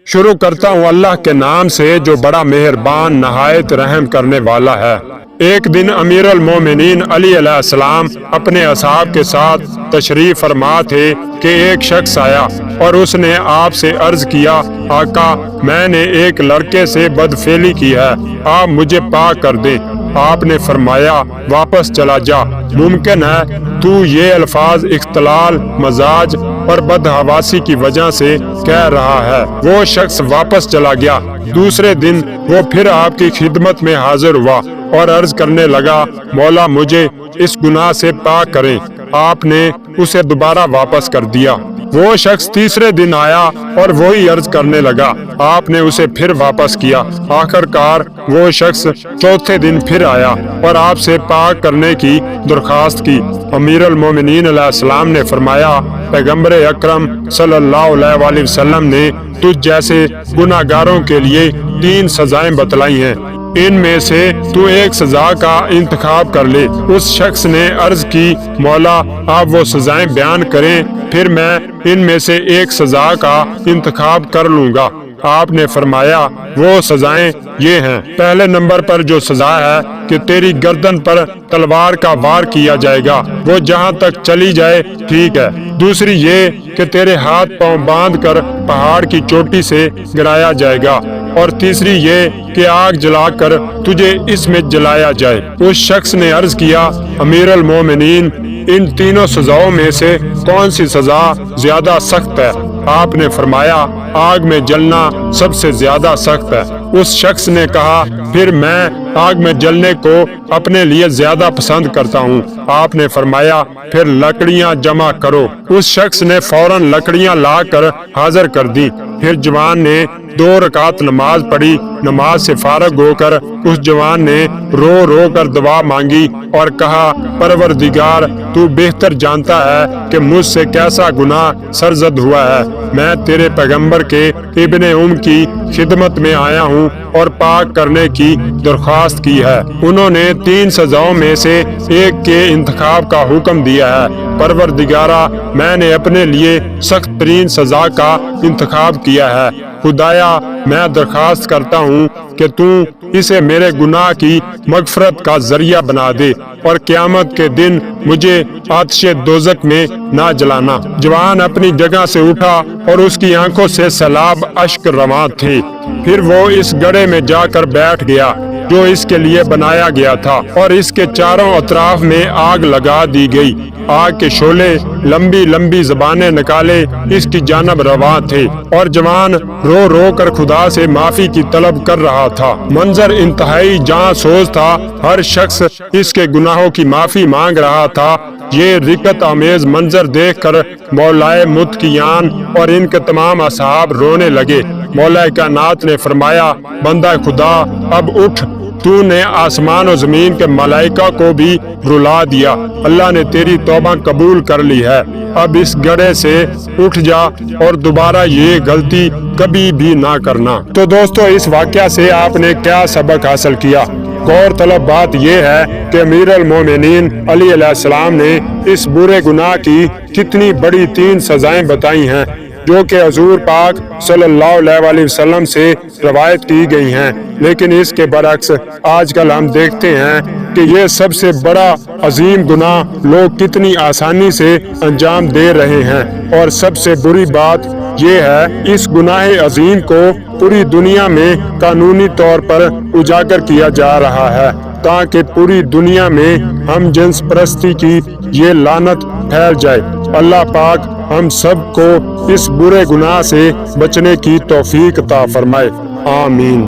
شروع کرتا ہوں اللہ کے نام سے جو بڑا مہربان نہایت رحم کرنے والا ہے۔ ایک دن امیر المومنین علی علیہ السلام اپنے اصحاب کے ساتھ تشریف فرما تھے کہ ایک شخص آیا اور اس نے آپ سے عرض کیا، آقا میں نے ایک لڑکے سے بدفعلی کی ہے، آپ مجھے پاک کر دیں۔ آپ نے فرمایا واپس چلا جا، ممکن ہے تو یہ الفاظ اختلال مزاج اور بدحواسی کی وجہ سے کہہ رہا ہے۔ وہ شخص واپس چلا گیا۔ دوسرے دن وہ پھر آپ کی خدمت میں حاضر ہوا اور عرض کرنے لگا، مولا مجھے اس گناہ سے پاک کریں۔ آپ نے اسے دوبارہ واپس کر دیا۔ وہ شخص تیسرے دن آیا اور وہی عرض کرنے لگا، آپ نے اسے پھر واپس کیا۔ آخر کار وہ شخص چوتھے دن پھر آیا اور آپ سے پاک کرنے کی درخواست کی۔ امیر المومنین علیہ السلام نے فرمایا، پیغمبر اکرم صلی اللہ علیہ وآلہ وسلم نے تجھ جیسے گناہ گاروں کے لیے 3 سزائیں بتلائی ہیں، ان میں سے تو ایک سزا کا انتخاب کر لے۔ اس شخص نے عرض کی، مولا آپ وہ سزائیں بیان کریں، پھر میں ان میں سے ایک سزا کا انتخاب کر لوں گا۔ آپ نے فرمایا وہ سزائیں یہ ہیں، پہلے نمبر پر جو سزا ہے کہ تیری گردن پر تلوار کا وار کیا جائے گا، وہ جہاں تک چلی جائے ٹھیک ہے۔ دوسری یہ کہ تیرے ہاتھ پاؤں باندھ کر پہاڑ کی چوٹی سے گرایا جائے گا، اور تیسری یہ کہ آگ جلا کر تجھے اس میں جلایا جائے۔ اس شخص نے عرض کیا، امیر المومنین ان تینوں سزاؤں میں سے کون سی سزا زیادہ سخت ہے؟ آپ نے فرمایا آگ میں جلنا سب سے زیادہ سخت ہے۔ اس شخص نے کہا، پھر میں آگ میں جلنے کو اپنے لیے زیادہ پسند کرتا ہوں۔ آپ نے فرمایا پھر لکڑیاں جمع کرو۔ اس شخص نے فوراً لکڑیاں لا کر حاضر کر دی۔ پھر جوان نے 2 رکعت نماز پڑھی۔ نماز سے فارغ ہو کر اس جوان نے رو رو کر دعا مانگی اور کہا، پروردگار تو بہتر جانتا ہے کہ مجھ سے کیسا گناہ سرزد ہوا ہے۔ میں تیرے پیغمبر کے ابن کی خدمت میں آیا ہوں اور پاک کرنے کی درخواست کی ہے۔ انہوں نے 3 سزاؤں میں سے ایک کے انتخاب کا حکم دیا ہے۔ پروردگارا میں نے اپنے لیے سخت ترین سزا کا انتخاب کیا ہے۔ خدایا میں درخواست کرتا ہوں کہ تو اسے میرے گناہ کی مغفرت کا ذریعہ بنا دے اور قیامت کے دن مجھے آتش دوزخ میں نہ جلانا۔ جوان اپنی جگہ سے اٹھا اور اس کی آنکھوں سے سیلاب اشک رواں تھے۔ پھر وہ اس گڑھے میں جا کر بیٹھ گیا جو اس کے لیے بنایا گیا تھا، اور اس کے چاروں اطراف میں آگ لگا دی گئی۔ آگ کے شعلے لمبی لمبی زبانیں نکالے اس کی جانب رواں تھے، اور جوان رو رو کر خدا سے معافی کی طلب کر رہا تھا۔ منظر انتہائی جاں سوز تھا۔ ہر شخص اس کے گناہوں کی معافی مانگ رہا تھا۔ یہ رکت آمیز منظر دیکھ کر مولائے متقیان اور ان کے تمام اصحاب رونے لگے۔ مولا کائنات نے فرمایا، بندہ خدا اب اٹھ، تو نے آسمان و زمین کے ملائکہ کو بھی رلا دیا۔ اللہ نے تیری توبہ قبول کر لی ہے۔ اب اس گڑھے سے اٹھ جا اور دوبارہ یہ غلطی کبھی بھی نہ کرنا۔ تو دوستو اس واقعہ سے آپ نے کیا سبق حاصل کیا؟ غور طلب بات یہ ہے کہ امیر المومنین علی علیہ السلام نے اس برے گناہ کی کتنی بڑی 3 سزائیں بتائی ہیں جو کہ حضور پاک صلی اللہ علیہ وآلہ وسلم سے روایت کی گئی ہیں، لیکن اس کے برعکس آج کل ہم دیکھتے ہیں کہ یہ سب سے بڑا عظیم گناہ لوگ کتنی آسانی سے انجام دے رہے ہیں، اور سب سے بری بات یہ ہے اس گناہ عظیم کو پوری دنیا میں قانونی طور پر اجاگر کیا جا رہا ہے تاکہ پوری دنیا میں ہم جنس پرستی کی یہ لعنت پھیل جائے۔ اللہ پاک ہم سب کو اس برے گناہ سے بچنے کی توفیق عطا فرمائے، آمین۔